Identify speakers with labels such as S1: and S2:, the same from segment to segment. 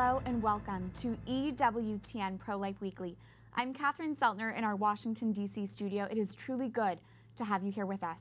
S1: Hello and welcome to EWTN Pro-Life Weekly. I'm Catherine Szeltner in our Washington, D.C. studio. It is truly good to have you here with us.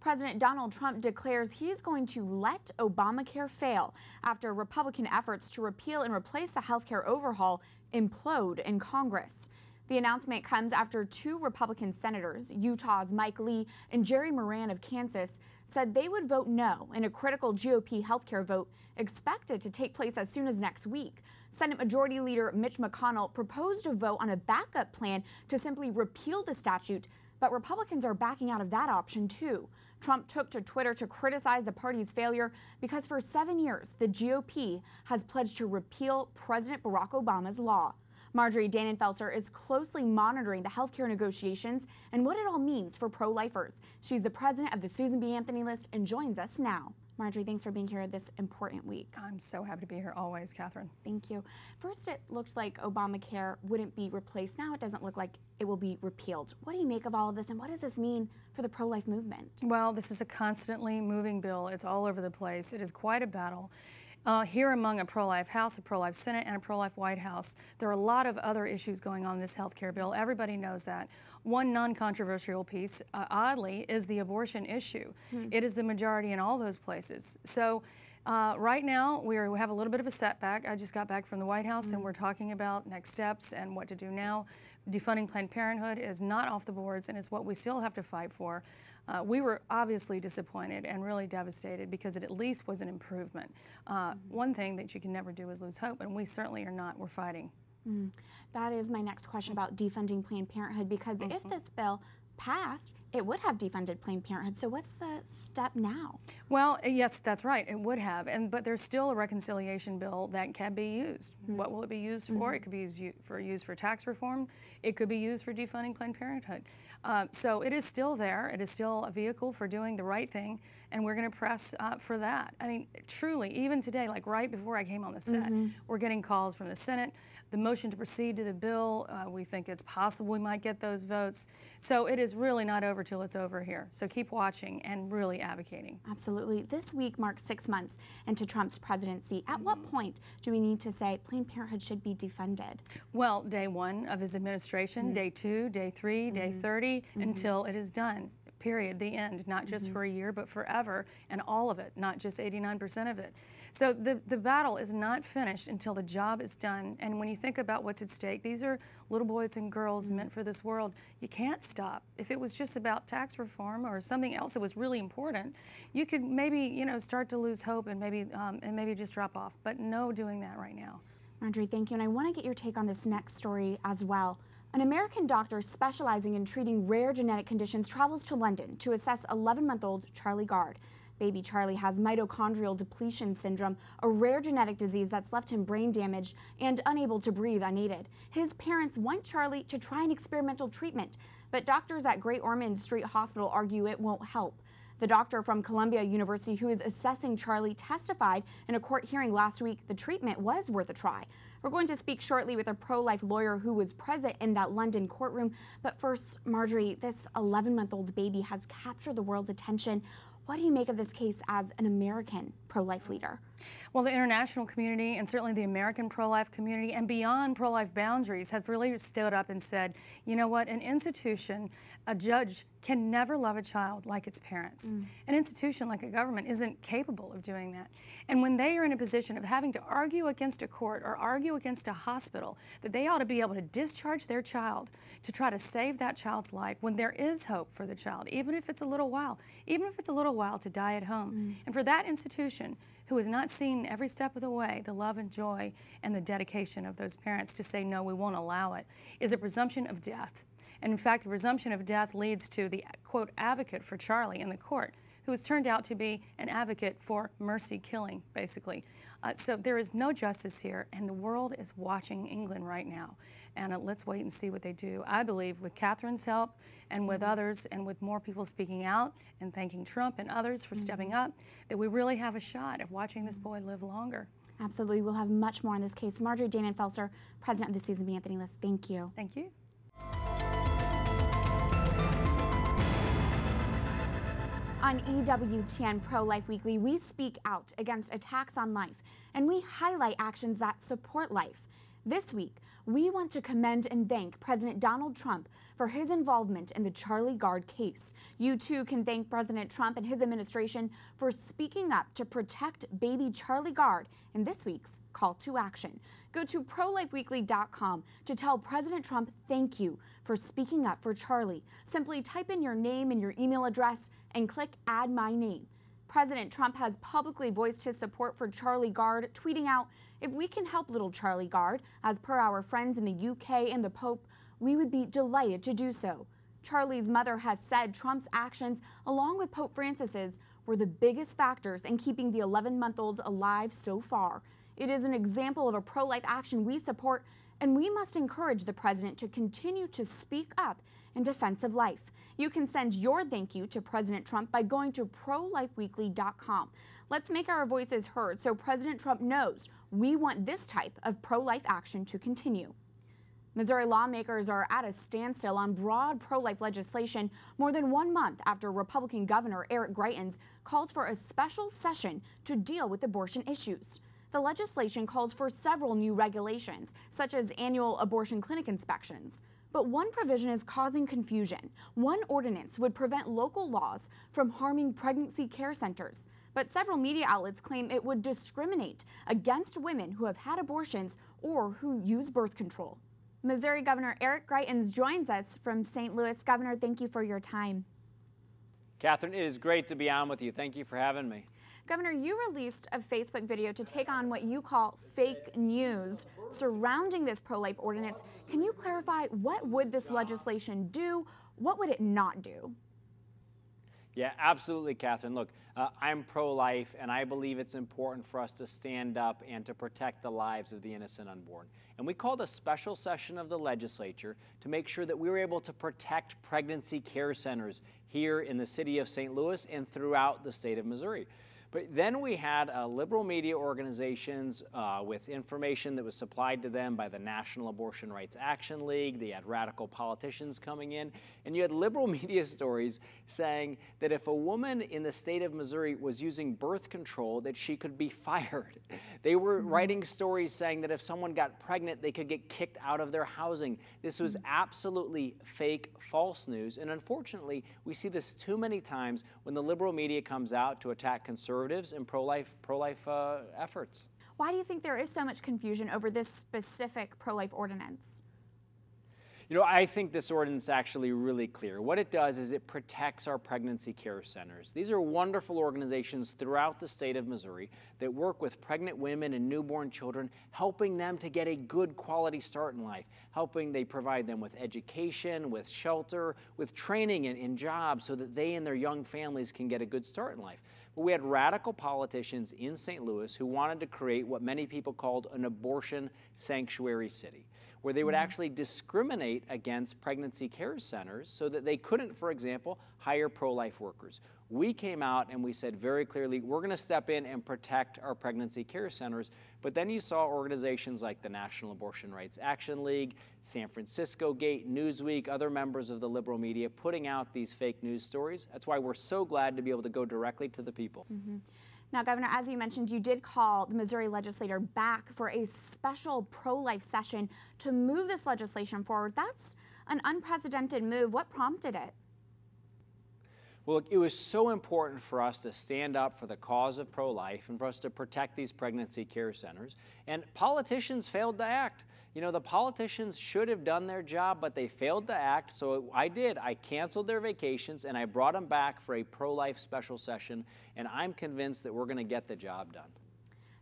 S1: President Donald Trump declares he is going to let Obamacare fail after Republican efforts to repeal and replace the healthcare overhaul implode in Congress. The announcement comes after two Republican senators, Utah's Mike Lee and Jerry Moran of Kansas, said they would vote no in a critical GOP healthcare vote expected to take place as soon as next week. Senate Majority Leader Mitch McConnell proposed a vote on a backup plan to simply repeal the statute, but Republicans are backing out of that option too. Trump took to Twitter to criticize the party's failure because for 7 years, the GOP has pledged to repeal President Barack Obama's law. Marjorie Dannenfelser is closely monitoring the healthcare negotiations and what it all means for pro-lifers. She's the president of the Susan B. Anthony List and joins us now. Marjorie, thanks for being here this important week.
S2: I'm so happy to be here always, Catherine.
S1: Thank you. First, it looked like Obamacare wouldn't be replaced. Now it doesn't look like it will be repealed. What do you make of all of this, and what does this mean for the pro-life movement?
S2: Well, this is a constantly moving bill. It's all over the place. It is quite a battle. Here among a pro-life House, a pro-life Senate, and a pro-life White House, there are a lot of other issues going on in this health care bill. Everybody knows that. One non-controversial piece, oddly, is the abortion issue. It is the majority in all those places. So right now, we have a little bit of a setback. I just got back from the White House, and we're talking about next steps and what to do now. Defunding Planned Parenthood is not off the boards, and it's what we still have to fight for. We were obviously disappointed and really devastated because it at least was an improvement. One thing that you can never do is lose hope, and we certainly are not. We're fighting. That
S1: is my next question about defunding Planned Parenthood, because if this bill passed, it would have defunded Planned Parenthood. So what's the step now?
S2: Well, yes, that's right. It would have. But there's still a reconciliation bill that can be used. What will it be used for? It could be used for tax reform. It could be used for defunding Planned Parenthood. So it is still there. It is still a vehicle for doing the right thing, and we're going to press for that. I mean, truly, even today, like right before I came on the set, we're getting calls from the Senate. The motion to proceed to the bill, we think it's possible we might get those votes. So it is really not over till it's over here. So keep watching and really advocating.
S1: Absolutely. This week marks 6 months into Trump's presidency. At what point do we need to say Planned Parenthood should be defunded?
S2: Well, day one of his administration, day 2, day 3, day 30, until it is done. Period. The end. Not just for a year, but forever, and all of it, not just 89% of it. So the battle is not finished until the job is done. And when you think about what's at stake, these are little boys and girls meant for this world. You can't stop. If it was just about tax reform or something else that was really important, you could maybe, start to lose hope and maybe just drop off. But no doing that right now.
S1: Marjorie, thank you. And I want to get your take on this next story as well. An American doctor specializing in treating rare genetic conditions travels to London to assess 11-month-old Charlie Gard. Baby Charlie has mitochondrial depletion syndrome, a rare genetic disease that's left him brain damaged and unable to breathe unaided. His parents want Charlie to try an experimental treatment, but doctors at Great Ormond Street Hospital argue it won't help. The doctor from Columbia University who is assessing Charlie testified in a court hearing last week the treatment was worth a try. We're going to speak shortly with a pro-life lawyer who was present in that London courtroom. But first, Marjorie, this 11-month-old baby has captured the world's attention. What do you make of this case as an American pro-life leader?
S2: Well, the international community and certainly the American pro-life community and beyond pro-life boundaries have really stood up and said, you know what, an institution, a judge can never love a child like its parents. An institution like a government isn't capable of doing that. And when they are in a position of having to argue against a court or argue against a hospital that they ought to be able to discharge their child to try to save that child's life when there is hope for the child, even if it's a little while to die at home. And for that institution who has not seen every step of the way the love and joy and the dedication of those parents to say, no, we won't allow it, is a presumption of death. And in fact, the presumption of death leads to the, quote, advocate for Charlie in the court, who has turned out to be an advocate for mercy killing, basically. So there is no justice here, and the world is watching England right now. And let's wait and see what they do. I believe with Catherine's help and with others and with more people speaking out and thanking Trump and others for stepping up, that we really have a shot of watching this boy live longer.
S1: Absolutely. We'll have much more on this case. Marjorie Dannenfelser, president of the Susan B. Anthony List. Thank you.
S2: Thank you.
S1: On EWTN Pro-Life Weekly, we speak out against attacks on life, and we highlight actions that support life. This week, we want to commend and thank President Donald Trump for his involvement in the Charlie Gard case. You too can thank President Trump and his administration for speaking up to protect baby Charlie Gard in this week's Call to Action. Go to prolifeweekly.com to tell President Trump thank you for speaking up for Charlie. Simply type in your name and your email address and click Add My Name. President Trump has publicly voiced his support for Charlie Gard, tweeting out, "If we can help little Charlie Gard, as per our friends in the UK and the Pope, we would be delighted to do so." Charlie's mother has said Trump's actions, along with Pope Francis's, were the biggest factors in keeping the 11-month-old alive so far. It is an example of a pro-life action we support, and we must encourage the president to continue to speak up in defense of life. You can send your thank you to President Trump by going to prolifeweekly.com. Let's make our voices heard so President Trump knows we want this type of pro-life action to continue. Missouri lawmakers are at a standstill on broad pro-life legislation more than 1 month after Republican Governor Eric Greitens called for a special session to deal with abortion issues. The legislation calls for several new regulations, such as annual abortion clinic inspections. But one provision is causing confusion. One ordinance would prevent local laws from harming pregnancy care centers. But several media outlets claim it would discriminate against women who have had abortions or who use birth control. Missouri Governor Eric Greitens joins us from St. Louis. Governor, thank you for your time.
S3: Catherine, it is great to be on with you. Thank you for having me.
S1: Governor, you released a Facebook video to take on what you call fake news surrounding this pro-life ordinance. Can you clarify, what would this legislation do? What would it not do?
S3: Yeah, absolutely, Catherine. Look, I'm pro-life, and I believe it's important for us to stand up and to protect the lives of the innocent unborn. And we called a special session of the legislature to make sure that we were able to protect pregnancy care centers here in the city of St. Louis and throughout the state of Missouri. But then we had liberal media organizations with information that was supplied to them by the National Abortion Rights Action League. They had radical politicians coming in. And you had liberal media stories saying that if a woman in the state of Missouri was using birth control, that she could be fired. They were writing stories saying that if someone got pregnant, they could get kicked out of their housing. This was absolutely fake, false news. And unfortunately, we see this too many times when the liberal media comes out to attack conservatives and pro-life efforts.
S1: Why do you think there is so much confusion over this specific pro-life ordinance?
S3: You know, I think this ordinance is actually really clear. What it does is it protects our pregnancy care centers. These are wonderful organizations throughout the state of Missouri that work with pregnant women and newborn children, helping them to get a good quality start in life, they provide them with education, with shelter, with training and jobs so that they and their young families can get a good start in life. But we had radical politicians in St. Louis who wanted to create what many people called an abortion sanctuary city, where they would actually discriminate against pregnancy care centers so that they couldn't, for example, hire pro-life workers. We came out and we said very clearly, we're going to step in and protect our pregnancy care centers. But then you saw organizations like the National Abortion Rights Action League, San Francisco Gate, Newsweek, other members of the liberal media putting out these fake news stories. That's why we're so glad to be able to go directly to the people.
S1: Now, Governor, as you mentioned, you did call the Missouri legislature back for a special pro-life session to move this legislation forward. That's an unprecedented move. What prompted it?
S3: Well, it was so important for us to stand up for the cause of pro-life and for us to protect these pregnancy care centers. And politicians failed to act. You know, the politicians should have done their job, but they failed to act. So I did. I canceled their vacations and I brought them back for a pro-life special session. And I'm convinced that we're going to get the job done.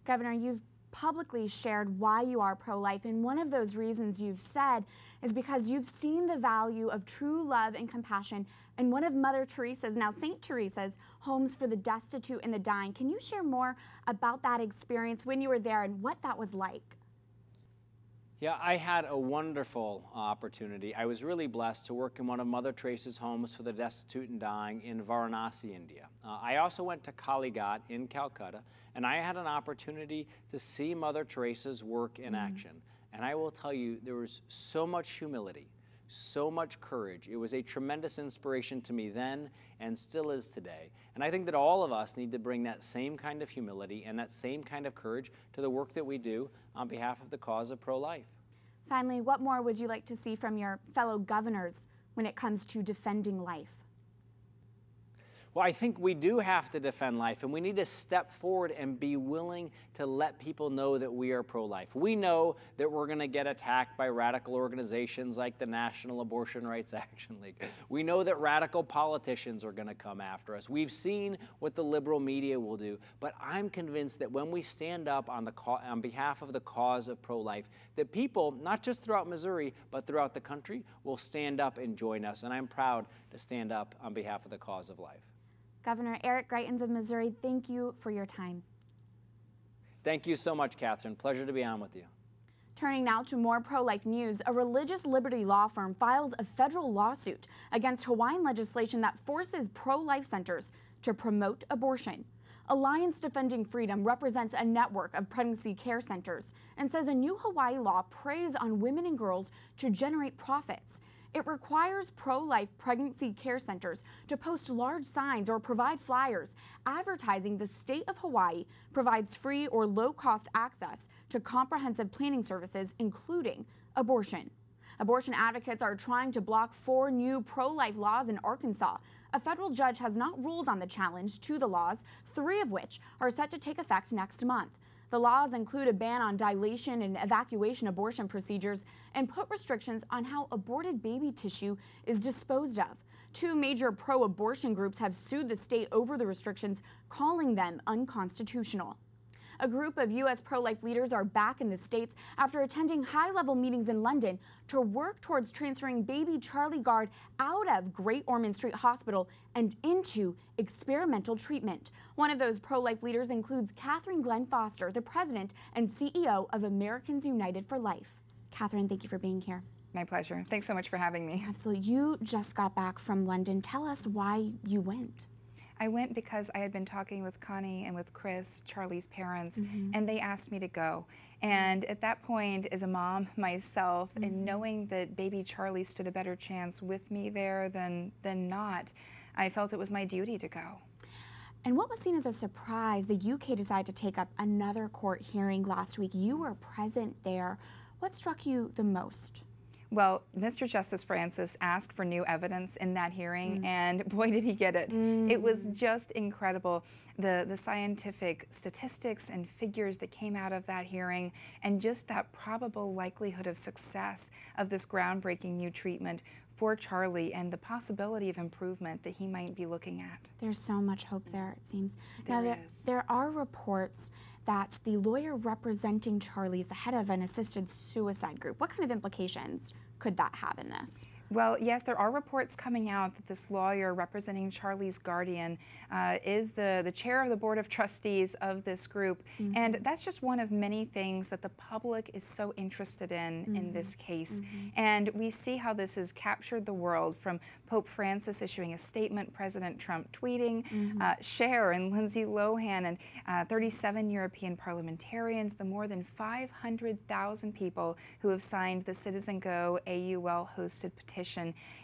S1: Governor, you've publicly shared why you are pro-life, and one of those reasons you've said is because you've seen the value of true love and compassion in one of Mother Teresa's, now St. Teresa's, homes for the destitute and the dying. Can you share more about that experience when you were there and what that was like?
S3: Yeah, I had a wonderful opportunity. I was really blessed to work in one of Mother Teresa's homes for the destitute and dying in Varanasi, India. I also went to Charlie Gard in Calcutta, and I had an opportunity to see Mother Teresa's work in action. And I will tell you, there was so much humility, so much courage. It was a tremendous inspiration to me then and still is today. And I think that all of us need to bring that same kind of humility and that same kind of courage to the work that we do on behalf of the cause of pro-life.
S1: Finally, what more would you like to see from your fellow governors when it comes to defending life?
S3: Well, I think we do have to defend life, and we need to step forward and be willing to let people know that we are pro-life. We know that we're going to get attacked by radical organizations like the National Abortion Rights Action League. We know that radical politicians are going to come after us. We've seen what the liberal media will do, but I'm convinced that when we stand up on behalf of the cause of pro-life, that people, not just throughout Missouri, but throughout the country, will stand up and join us, and I'm proud to stand up on behalf of the cause of life.
S1: Governor Eric Greitens of Missouri, thank you for your time.
S3: Thank you so much, Catherine. Pleasure to be on with you.
S1: Turning now to more pro-life news, a religious liberty law firm files a federal lawsuit against Hawaiian legislation that forces pro-life centers to promote abortion. Alliance Defending Freedom represents a network of pregnancy care centers and says a new Hawaii law preys on women and girls to generate profits. It requires pro-life pregnancy care centers to post large signs or provide flyers advertising the state of Hawaii provides free or low-cost access to comprehensive planning services, including abortion. Abortion advocates are trying to block 4 new pro-life laws in Arkansas. A federal judge has not ruled on the challenge to the laws, 3 of which are set to take effect next month. The laws include a ban on dilation and evacuation abortion procedures and put restrictions on how aborted baby tissue is disposed of. 2 major pro-abortion groups have sued the state over the restrictions, calling them unconstitutional. A group of U.S. pro-life leaders are back in the States after attending high-level meetings in London to work towards transferring baby Charlie Gard out of Great Ormond Street Hospital and into experimental treatment. One of those pro-life leaders includes Catherine Glenn Foster, the president and CEO of Americans United for Life. Catherine, thank you for being here.
S4: My pleasure. Thanks so much for having me.
S1: Absolutely. You just got back from London. Tell us why you went.
S4: I went because I had been talking with Connie and with Chris, Charlie's parents, and they asked me to go. And at that point, as a mom myself, and knowing that baby Charlie stood a better chance with me there than not, I felt it was my duty to go.
S1: And what was seen as a surprise, the UK decided to take up another court hearing last week. You were present there. What struck you the most?
S4: Well, Mr. Justice Francis asked for new evidence in that hearing, and boy, did he get it. It was just incredible. The scientific statistics and figures that came out of that hearing, and just that probable likelihood of success of this groundbreaking new treatment for Charlie and the possibility of improvement that he might be looking at.
S1: There's so much hope there, it seems. There are reports that the lawyer representing Charlie is the head of an assisted suicide group. What kind of implications could that have in this?
S4: Well, yes, there are reports coming out that this lawyer representing Charlie's guardian is the chair of the board of trustees of this group. And that's just one of many things that the public is so interested in this case. And we see how this has captured the world, from Pope Francis issuing a statement, President Trump tweeting, Cher and Lindsay Lohan, and 37 European parliamentarians, the more than 500,000 people who have signed the Citizen Go AUL-hosted petition,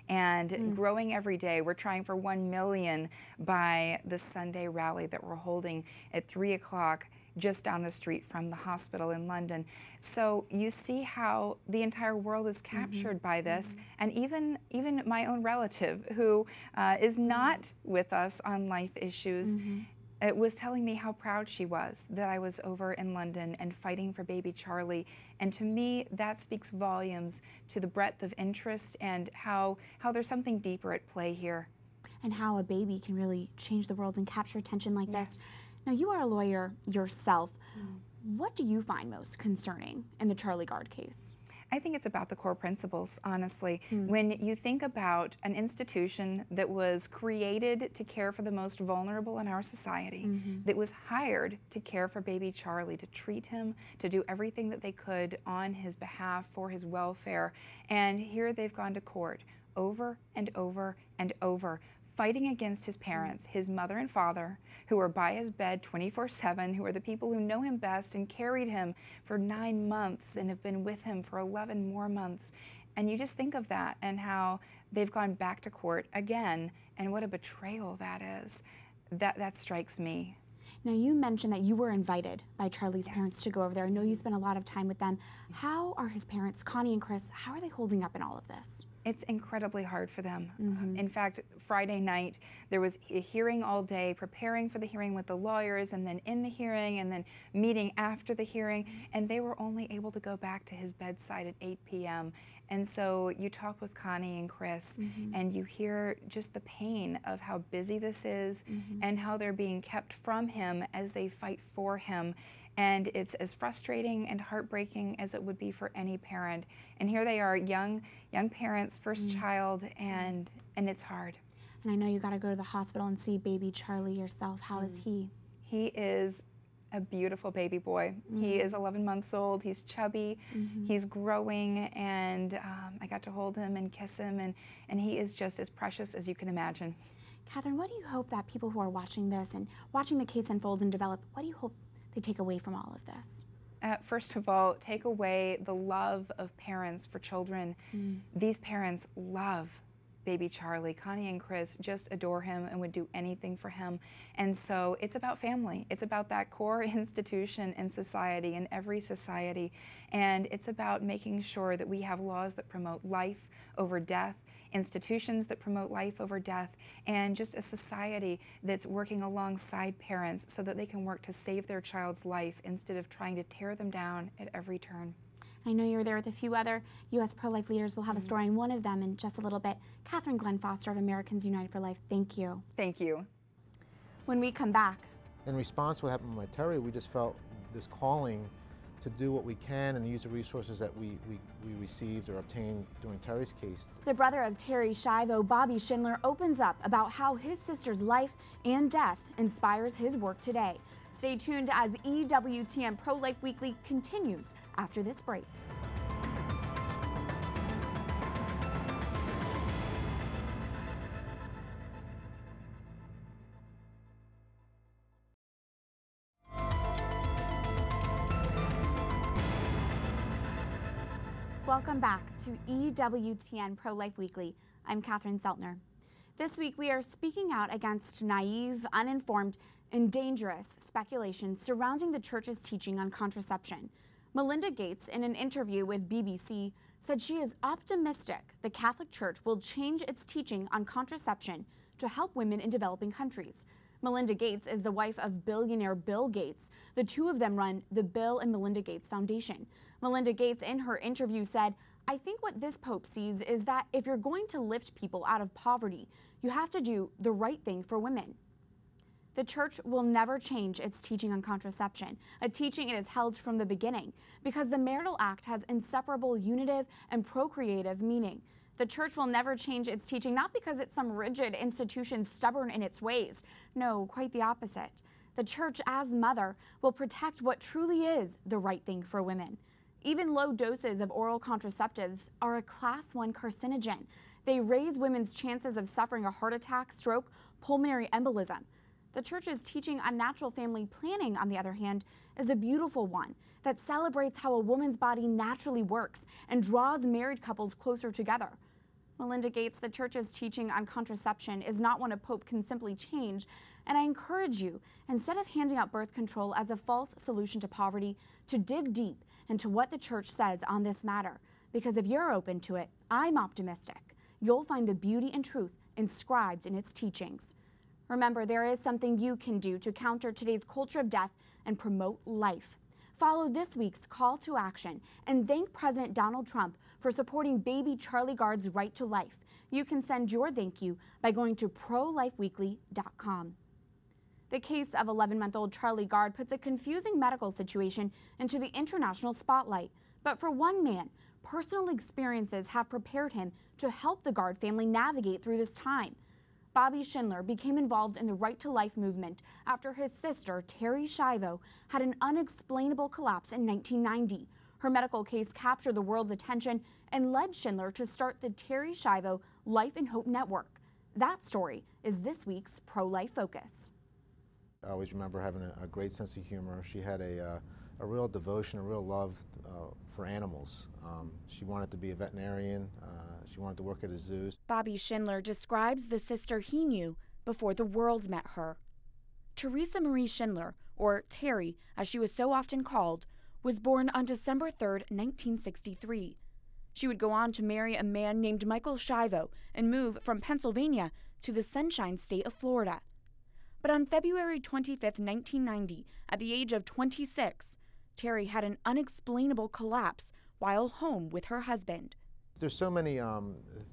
S4: and growing every day. We're trying for 1 million by the Sunday rally that we're holding at 3 o'clock just down the street from the hospital in London. So you see how the entire world is captured by this, and even my own relative, who is not with us on life issues, it was telling me how proud she was that I was over in London and fighting for baby Charlie. And to me, that speaks volumes to the breadth of interest and how there's something deeper at play here.
S1: And how a baby can really change the world and capture attention like this. Now, you are a lawyer yourself. What do you find most concerning in the Charlie Gard case?
S4: I think it's about the core principles, honestly. When you think about an institution that was created to care for the most vulnerable in our society, that was hired to care for baby Charlie, to treat him, to do everything that they could on his behalf for his welfare, and here they've gone to court over and over and over, fighting against his parents, his mother and father, who are by his bed 24/7, who are the people who know him best and carried him for 9 months and have been with him for 11 more months. And you just think of that and how they've gone back to court again, and what a betrayal that is. That strikes me.
S1: Now, you mentioned that you were invited by Charlie's parents to go over there. I know you spent a lot of time with them. How are his parents, Connie and Chris, how are they holding up in all of this?
S4: It's incredibly hard for them. In fact, Friday night, there was a hearing all day, preparing for the hearing with the lawyers, and then in the hearing, and then meeting after the hearing, and they were only able to go back to his bedside at 8 p.m. And so you talk with Connie and Chris, and you hear just the pain of how busy this is, and how they're being kept from him as they fight for him. And it's as frustrating and heartbreaking as it would be for any parent. And here they are, young parents, first child, and it's hard.
S1: And I know you got to go to the hospital and see baby Charlie yourself. How is he?
S4: He is a beautiful baby boy. He is 11 months old. He's chubby. He's growing, and I got to hold him and kiss him, and he is just as precious as you can imagine.
S1: Catherine, what do you hope that people who are watching this and watching the case unfold and develop, what do you hope they take away from all of this?
S4: First of all, take away the love of parents for children. These parents love baby Charlie. Connie and Chris just adore him and would do anything for him. And so it's about family. It's about that core institution in society, in every society. And it's about making sure that we have laws that promote life over death, institutions that promote life over death, and just a society that's working alongside parents so that they can work to save their child's life instead of trying to tear them down at every turn.
S1: I know you're there with a few other U.S. pro-life leaders. We'll have a story on one of them in just a little bit. Catherine Glenn Foster of Americans United for Life, thank you.
S4: Thank you.
S1: When we come back.
S5: In response to what happened with Terri, we just felt this calling to do what we can and use the resources that we received or obtained during Terri's case.
S1: The brother of Terri Schiavo, Bobby Schindler, opens up about how his sister's life and death inspires his work today. Stay tuned as EWTN Pro-Life Weekly continues after this break. Welcome back to EWTN Pro-Life Weekly. I'm Catherine Szeltner. This week we are speaking out against naive, uninformed, and dangerous speculation surrounding the church's teaching on contraception. Melinda Gates, in an interview with BBC, said she is optimistic the Catholic Church will change its teaching on contraception to help women in developing countries. Melinda Gates is the wife of billionaire Bill Gates. The two of them run the Bill and Melinda Gates Foundation. Melinda Gates, in her interview, said, "I think what this Pope sees is that if you're going to lift people out of poverty, you have to do the right thing for women." The church will never change its teaching on contraception, a teaching it has held from the beginning, because the marital act has inseparable unitive and procreative meaning. The church will never change its teaching, not because it's some rigid institution stubborn in its ways. No, quite the opposite. The church, as mother, will protect what truly is the right thing for women. Even low doses of oral contraceptives are a Class 1 carcinogen. They raise women's chances of suffering a heart attack, stroke, pulmonary embolism. The church's teaching on natural family planning, on the other hand, is a beautiful one that celebrates how a woman's body naturally works and draws married couples closer together. Melinda Gates, the church's teaching on contraception is not one a pope can simply change, and I encourage you, instead of handing out birth control as a false solution to poverty, to dig deep into what the church says on this matter, because if you're open to it, I'm optimistic. You'll find the beauty and truth inscribed in its teachings. Remember, there is something you can do to counter today's culture of death and promote life. Follow this week's call to action and thank President Donald Trump for supporting baby Charlie Gard's right to life. You can send your thank you by going to prolifeweekly.com. The case of 11-month-old Charlie Gard puts a confusing medical situation into the international spotlight. But for one man, personal experiences have prepared him to help the Gard family navigate through this time. Bobby Schindler became involved in the Right to Life movement after his sister, Terri Schiavo, had an unexplainable collapse in 1990. Her medical case captured the world's attention and led Schindler to start the Terri Schiavo Life and Hope Network. That story is this week's Pro-Life Focus.
S5: I always remember having a great sense of humor. She had a real devotion, a real love for animals. She wanted to be a veterinarian. She wanted to work at a zoo.
S1: Bobby Schindler describes the sister he knew before the world met her. Teresa Marie Schindler, or Terri, as she was so often called, was born on December 3, 1963. She would go on to marry a man named Michael Schiavo and move from Pennsylvania to the Sunshine State of Florida. But on February 25, 1990, at the age of 26, Terri had an unexplainable collapse while home with her husband.
S5: There's so many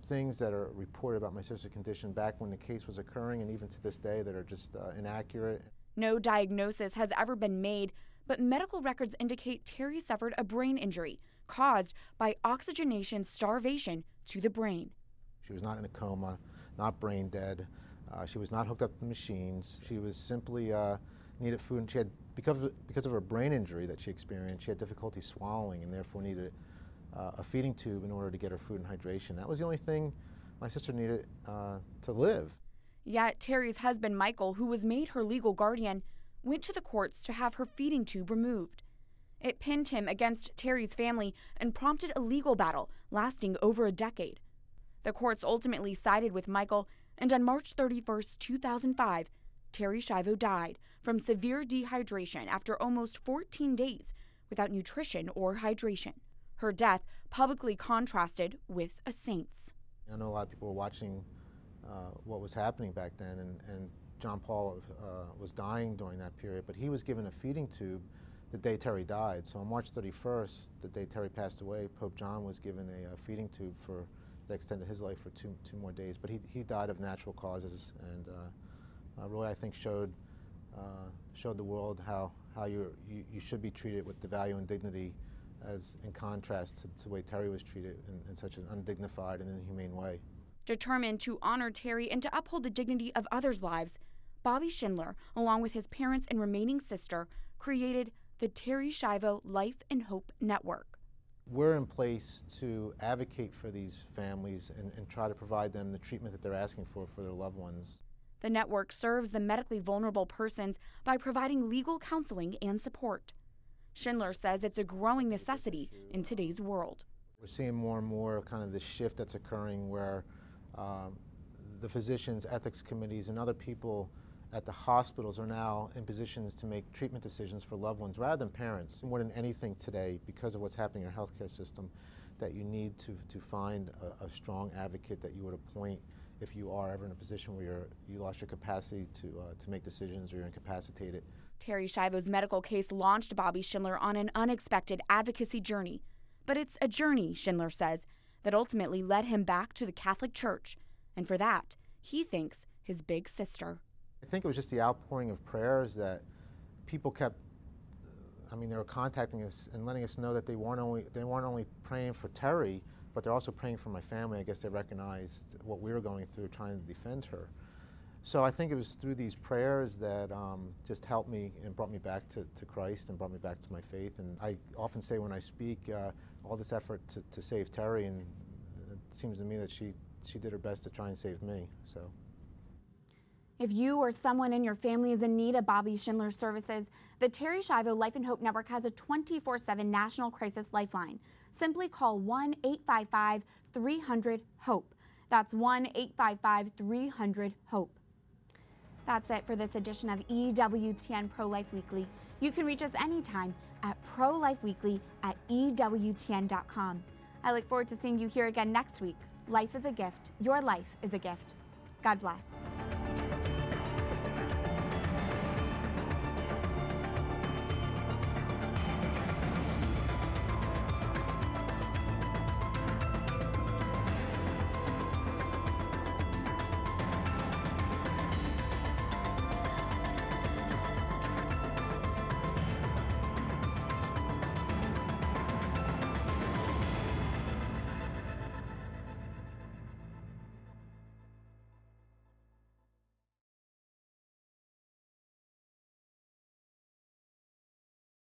S5: things that are reported about my sister's condition back when the case was occurring and even to this day that are just inaccurate.
S1: No diagnosis has ever been made, but medical records indicate Terri suffered a brain injury caused by oxygenation starvation to the brain.
S5: She was not in a coma, not brain dead. She was not hooked up to machines. She was simply needed food, and she had, because of her brain injury that she experienced, she had difficulty swallowing and therefore needed a feeding tube in order to get her food and hydration. That was the only thing my sister needed to live.
S1: Yet Terri's husband, Michael, who was made her legal guardian, went to the courts to have her feeding tube removed. It pinned him against Terri's family and prompted a legal battle lasting over a decade. The courts ultimately sided with Michael, and on March 31, 2005, Terri Schiavo died from severe dehydration after almost 14 days without nutrition or hydration. Her death publicly contrasted with a saint's.
S5: I know a lot of people were watching what was happening back then, and John Paul was dying during that period, but he was given a feeding tube the day Terri died. So on March 31st, the day Terri passed away, Pope John was given a feeding tube for that extended his life for two more days. But he died of natural causes, and really I think showed the world how you should be treated with the value and dignity, as in contrast to the way Terri was treated in such an undignified and inhumane way.
S1: Determined to honor Terri and to uphold the dignity of others' lives, Bobby Schindler, along with his parents and remaining sister, created the Terri Schiavo Life and Hope Network.
S5: We're in place to advocate for these families and try to provide them the treatment that they're asking for their loved ones.
S1: The network serves the medically vulnerable persons by providing legal counseling and support. Schindler says it's a growing necessity in today's world.
S5: We're seeing more and more kind of this shift that's occurring where the physicians, ethics committees, and other people at the hospitals are now in positions to make treatment decisions for loved ones rather than parents. More than anything today, because of what's happening in our healthcare system, that you need to find a strong advocate that you would appoint if you are ever in a position where you lost your capacity to make decisions or you're incapacitated.
S1: Terri Schiavo's medical case launched Bobby Schindler on an unexpected advocacy journey. But it's a journey, Schindler says, that ultimately led him back to the Catholic Church. And for that, he thanks his big sister.
S5: I think it was just the outpouring of prayers that people kept, they were contacting us and letting us know that they weren't only praying for Terri, but they're also praying for my family. I guess they recognized what we were going through trying to defend her. So I think it was through these prayers that just helped me and brought me back to Christ and brought me back to my faith. And I often say when I speak, all this effort to save Terri, and it seems to me that she did her best to try and save me. So.
S1: If you or someone in your family is in need of Bobby Schindler's services, the Terri Schiavo Life and Hope Network has a 24/7 national crisis lifeline. Simply call 1-855-300-HOPE. That's 1-855-300-HOPE. That's it for this edition of EWTN Pro-Life Weekly. You can reach us anytime at prolifeweekly@ewtn.com. I look forward to seeing you here again next week. Life is a gift. Your life is a gift. God bless.